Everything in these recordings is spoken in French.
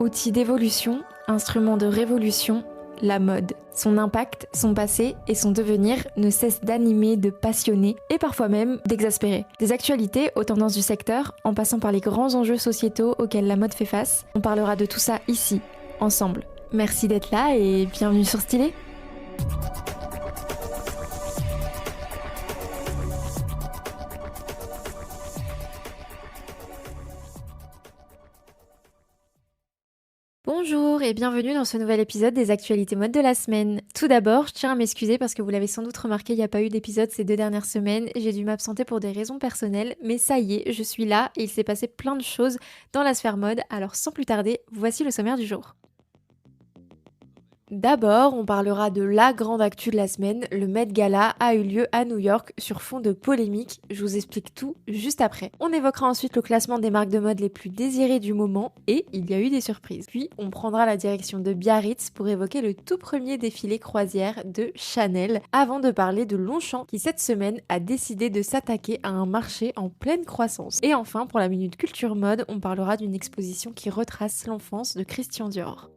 Outil d'évolution, instrument de révolution, la mode. Son impact, son passé et son devenir ne cessent d'animer, de passionner et parfois même d'exaspérer. Des actualités aux tendances du secteur, en passant par les grands enjeux sociétaux auxquels la mode fait face, on parlera de tout ça ici, ensemble. Merci d'être là et bienvenue sur Stylé. Bonjour et bienvenue dans ce nouvel épisode des actualités mode de la semaine. Tout d'abord, je tiens à m'excuser parce que vous l'avez sans doute remarqué, il n'y a pas eu d'épisode ces 2 dernières semaines. J'ai dû m'absenter pour des raisons personnelles, mais ça y est, je suis là et il s'est passé plein de choses dans la sphère mode, alors sans plus tarder, voici le sommaire du jour. D'abord, on parlera de la grande actu de la semaine. Le Met Gala a eu lieu à New York sur fond de polémique. Je vous explique tout juste après. On évoquera ensuite le classement des marques de mode les plus désirées du moment et il y a eu des surprises. Puis, on prendra la direction de Biarritz pour évoquer le tout premier défilé croisière de Chanel avant de parler de Longchamp qui cette semaine a décidé de s'attaquer à un marché en pleine croissance. Et enfin, pour la minute culture mode, on parlera d'une exposition qui retrace l'enfance de Christian Dior.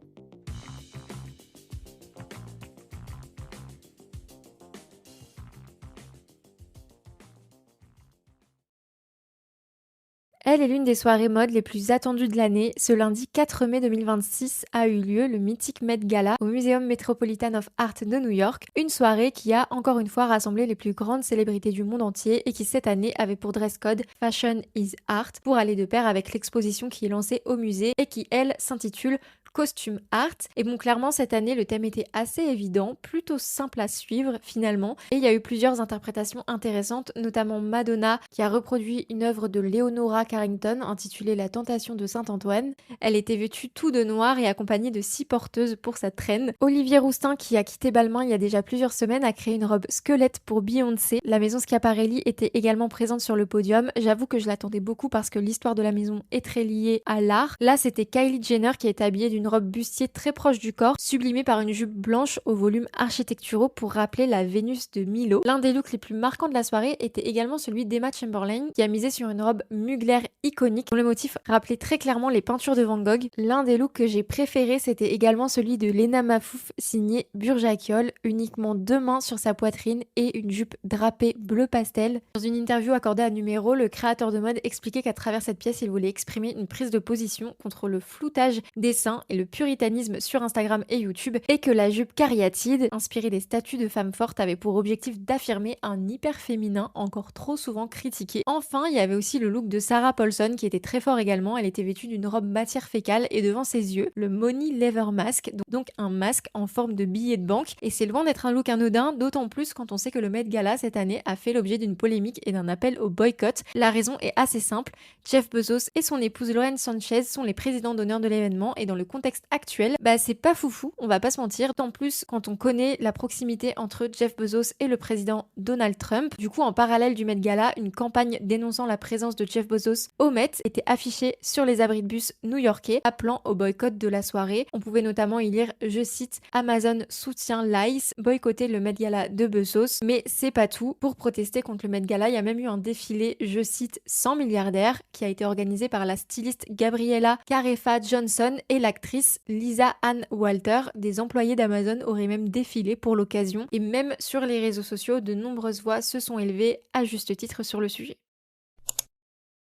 Elle est l'une des soirées mode les plus attendues de l'année. Ce lundi 4 mai 2026 a eu lieu le mythique Met Gala au Museum Metropolitan of Art de New York. Une soirée qui a encore une fois rassemblé les plus grandes célébrités du monde entier et qui cette année avait pour dress code Fashion is Art pour aller de pair avec l'exposition qui est lancée au musée et qui elle s'intitule Costume Art. Et bon, clairement, cette année, le thème était assez évident, plutôt simple à suivre finalement. Et il y a eu plusieurs interprétations intéressantes, notamment Madonna qui a reproduit une œuvre de Leonora Carrington intitulée La Tentation de Saint-Antoine. Elle était vêtue tout de noir et accompagnée de 6 porteuses pour sa traîne. Olivier Rousteing, qui a quitté Balmain il y a déjà plusieurs semaines, a créé une robe squelette pour Beyoncé. La maison Schiaparelli était également présente sur le podium. J'avoue que je l'attendais beaucoup parce que l'histoire de la maison est très liée à l'art. Là, c'était Kylie Jenner qui était habillée d'une robe bustier très proche du corps, sublimée par une jupe blanche au volume architecturaux pour rappeler la Vénus de Milo. L'un des looks les plus marquants de la soirée était également celui d'Emma Chamberlain, qui a misé sur une robe Mugler iconique, dont le motif rappelait très clairement les peintures de Van Gogh. L'un des looks que j'ai préféré, c'était également celui de Lena Mafouf, signé Burjakiol, uniquement 2 mains sur sa poitrine et une jupe drapée bleu pastel. Dans une interview accordée à Numéro, le créateur de mode expliquait qu'à travers cette pièce, il voulait exprimer une prise de position contre le floutage des seins et le puritanisme sur Instagram et YouTube, et que la jupe cariatide, inspirée des statues de femmes fortes, avait pour objectif d'affirmer un hyper féminin encore trop souvent critiqué. Enfin, il y avait aussi le look de Sarah Paulson qui était très fort également. Elle était vêtue d'une robe matière fécale et devant ses yeux, le Money Lever Mask, donc un masque en forme de billet de banque. Et c'est loin d'être un look anodin, d'autant plus quand on sait que le Met Gala cette année a fait l'objet d'une polémique et d'un appel au boycott. La raison est assez simple. Jeff Bezos et son épouse Lauren Sanchez sont les présidents d'honneur de l'événement et dans le contexte actuel, c'est pas foufou, on va pas se mentir, tant plus quand on connaît la proximité entre Jeff Bezos et le président Donald Trump. Du coup, en parallèle du Met Gala, une campagne dénonçant la présence de Jeff Bezos au Met était affichée sur les abris de bus new-yorkais, appelant au boycott de la soirée. On pouvait notamment y lire, je cite, Amazon soutient l'ICE, boycotter le Met Gala de Bezos. Mais c'est pas tout. Pour protester contre le Met Gala, il y a même eu un défilé, je cite, 100 milliardaires, qui a été organisé par la styliste Gabriella Carefa Johnson et l'actrice Lisa Ann Walter. Des employés d'Amazon auraient même défilé pour l'occasion et même sur les réseaux sociaux, de nombreuses voix se sont élevées à juste titre sur le sujet.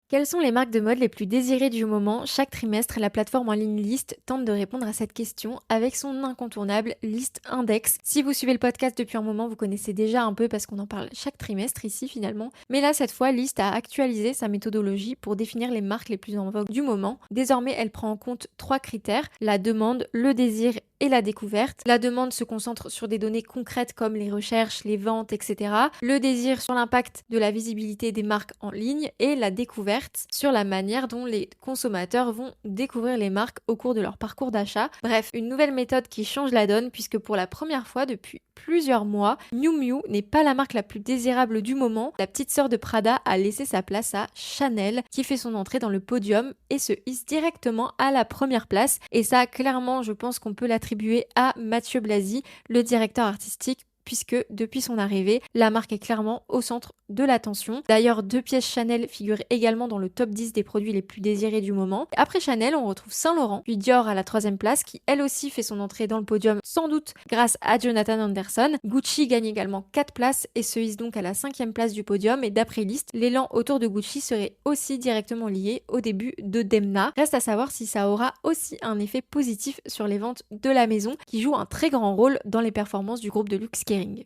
Quelles sont les marques de mode les plus désirées du moment? Chaque trimestre, la plateforme en ligne List tente de répondre à cette question avec son incontournable List Index. Si vous suivez le podcast depuis un moment, vous connaissez déjà un peu parce qu'on en parle chaque trimestre ici finalement. Mais là, cette fois, List a actualisé sa méthodologie pour définir les marques les plus en vogue du moment. Désormais, elle prend en compte 3 critères: la demande, le désir et la découverte. La demande se concentre sur des données concrètes comme les recherches, les ventes, etc. Le désir sur l'impact de la visibilité des marques en ligne et la découverte sur la manière dont les consommateurs vont découvrir les marques au cours de leur parcours d'achat. Bref, une nouvelle méthode qui change la donne puisque pour la première fois depuis plusieurs mois, Miu Miu n'est pas la marque la plus désirable du moment. La petite sœur de Prada a laissé sa place à Chanel qui fait son entrée dans le podium et se hisse directement à la première place. Et ça, clairement, je pense qu'on peut l'attribuer à Mathieu Blasi, le directeur artistique, puisque depuis son arrivée, la marque est clairement au centre de l'attention. D'ailleurs, 2 pièces Chanel figurent également dans le top 10 des produits les plus désirés du moment. Après Chanel, on retrouve Saint Laurent, puis Dior à la 3e place, qui elle aussi fait son entrée dans le podium, sans doute grâce à Jonathan Anderson. Gucci gagne également 4 places et se hisse donc à la 5e place du podium, et d'après Lyst, l'élan autour de Gucci serait aussi directement lié au début de Demna. Reste à savoir si ça aura aussi un effet positif sur les ventes de la maison, qui joue un très grand rôle dans les performances du groupe de luxe Kering.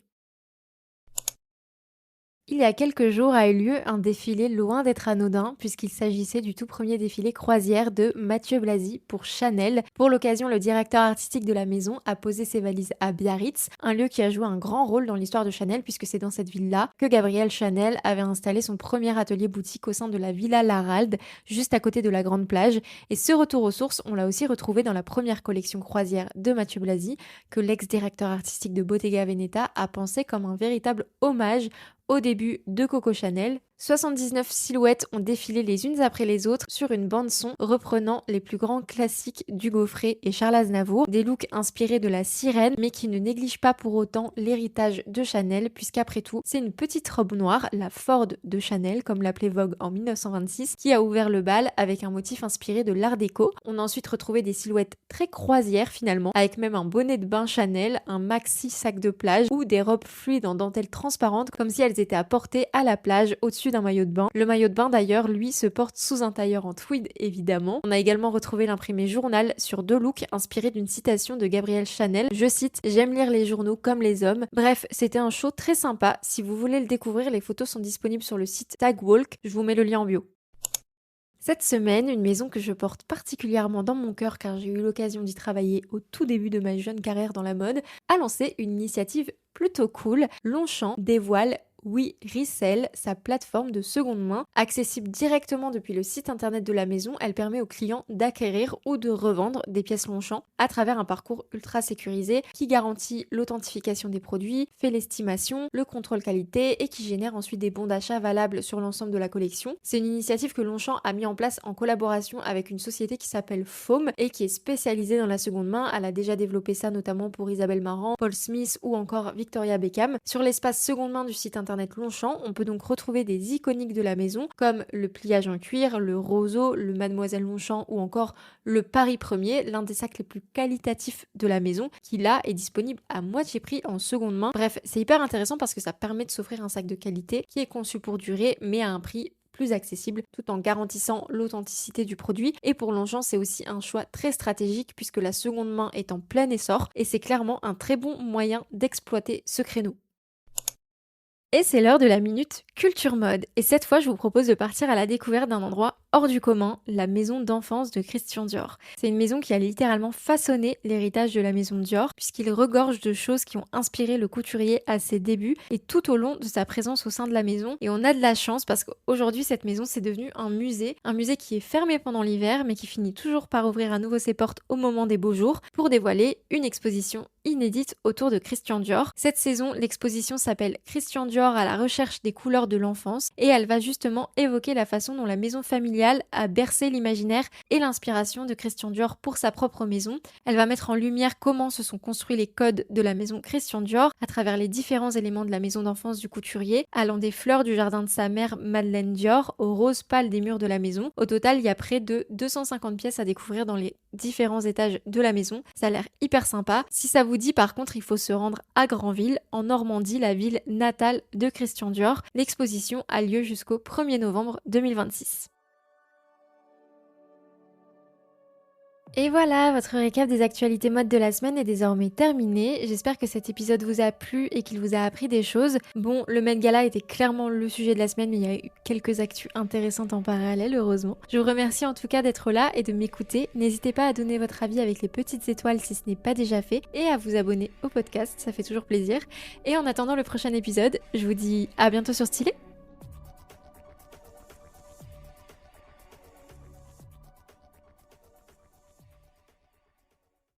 Il y a quelques jours a eu lieu un défilé loin d'être anodin, puisqu'il s'agissait du tout premier défilé croisière de Mathieu Blazy pour Chanel. Pour l'occasion, le directeur artistique de la maison a posé ses valises à Biarritz, un lieu qui a joué un grand rôle dans l'histoire de Chanel, puisque c'est dans cette ville-là que Gabrielle Chanel avait installé son premier atelier boutique au sein de la Villa Laralde, juste à côté de la Grande Plage. Et ce retour aux sources, on l'a aussi retrouvé dans la première collection croisière de Mathieu Blazy, que l'ex-directeur artistique de Bottega Veneta a pensé comme un véritable hommage au début de Coco Chanel. 79 silhouettes ont défilé les unes après les autres sur une bande-son reprenant les plus grands classiques d'Hugo Frey et Charles Aznavour, des looks inspirés de la sirène mais qui ne négligent pas pour autant l'héritage de Chanel, puisqu'après tout, c'est une petite robe noire, la Ford de Chanel, comme l'appelait Vogue en 1926, qui a ouvert le bal avec un motif inspiré de l'art déco. On a ensuite retrouvé des silhouettes très croisières finalement, avec même un bonnet de bain Chanel, un maxi sac de plage ou des robes fluides en dentelle transparente, comme si elles étaient à porter à la plage au-dessus d'un maillot de bain. Le maillot de bain d'ailleurs, lui, se porte sous un tailleur en tweed évidemment. On a également retrouvé l'imprimé journal sur 2 looks inspirés d'une citation de Gabrielle Chanel. Je cite: "J'aime lire les journaux comme les hommes." Bref, c'était un show très sympa. Si vous voulez le découvrir, les photos sont disponibles sur le site Tagwalk. Je vous mets le lien en bio. Cette semaine, une maison que je porte particulièrement dans mon cœur car j'ai eu l'occasion d'y travailler au tout début de ma jeune carrière dans la mode, a lancé une initiative plutôt cool. Longchamp dévoile We Resell, sa plateforme de seconde main. Accessible directement depuis le site internet de la maison, elle permet aux clients d'acquérir ou de revendre des pièces Longchamp à travers un parcours ultra sécurisé qui garantit l'authentification des produits, fait l'estimation, le contrôle qualité et qui génère ensuite des bons d'achat valables sur l'ensemble de la collection. C'est une initiative que Longchamp a mis en place en collaboration avec une société qui s'appelle Foam et qui est spécialisée dans la seconde main. Elle a déjà développé ça notamment pour Isabelle Marant, Paul Smith ou encore Victoria Beckham. Sur l'espace seconde main du site internet Longchamp, on peut donc retrouver des iconiques de la maison comme le pliage en cuir, le roseau, le Mademoiselle Longchamp ou encore le Paris Premier, l'un des sacs les plus qualitatifs de la maison, qui là est disponible à moitié prix en seconde main. Bref, c'est hyper intéressant parce que ça permet de s'offrir un sac de qualité qui est conçu pour durer mais à un prix plus accessible tout en garantissant l'authenticité du produit. Et pour Longchamp, c'est aussi un choix très stratégique puisque la seconde main est en plein essor et c'est clairement un très bon moyen d'exploiter ce créneau. Et c'est l'heure de la minute culture mode. Et cette fois, je vous propose de partir à la découverte d'un endroit hors du commun, la maison d'enfance de Christian Dior. C'est une maison qui a littéralement façonné l'héritage de la maison Dior, puisqu'il regorge de choses qui ont inspiré le couturier à ses débuts et tout au long de sa présence au sein de la maison. Et on a de la chance parce qu'aujourd'hui, cette maison, c'est devenu un musée qui est fermé pendant l'hiver, mais qui finit toujours par ouvrir à nouveau ses portes au moment des beaux jours pour dévoiler une exposition inédite autour de Christian Dior. Cette saison, l'exposition s'appelle Christian Dior à la recherche des couleurs de l'enfance et elle va justement évoquer la façon dont la maison familiale a bercé l'imaginaire et l'inspiration de Christian Dior pour sa propre maison. Elle va mettre en lumière comment se sont construits les codes de la maison Christian Dior à travers les différents éléments de la maison d'enfance du couturier, allant des fleurs du jardin de sa mère Madeleine Dior aux roses pâles des murs de la maison. Au total, il y a près de 250 pièces à découvrir dans les différents étages de la maison. Ça a l'air hyper sympa. Si ça vous dit, par contre, il faut se rendre à Granville, en Normandie, la ville natale de Christian Dior. L'exposition a lieu jusqu'au 1er novembre 2026. Et voilà, votre récap des actualités mode de la semaine est désormais terminé. J'espère que cet épisode vous a plu et qu'il vous a appris des choses. Bon, le Met Gala était clairement le sujet de la semaine, mais il y a eu quelques actus intéressantes en parallèle, heureusement. Je vous remercie en tout cas d'être là et de m'écouter. N'hésitez pas à donner votre avis avec les petites étoiles si ce n'est pas déjà fait et à vous abonner au podcast, ça fait toujours plaisir. Et en attendant le prochain épisode, je vous dis à bientôt sur Stylé.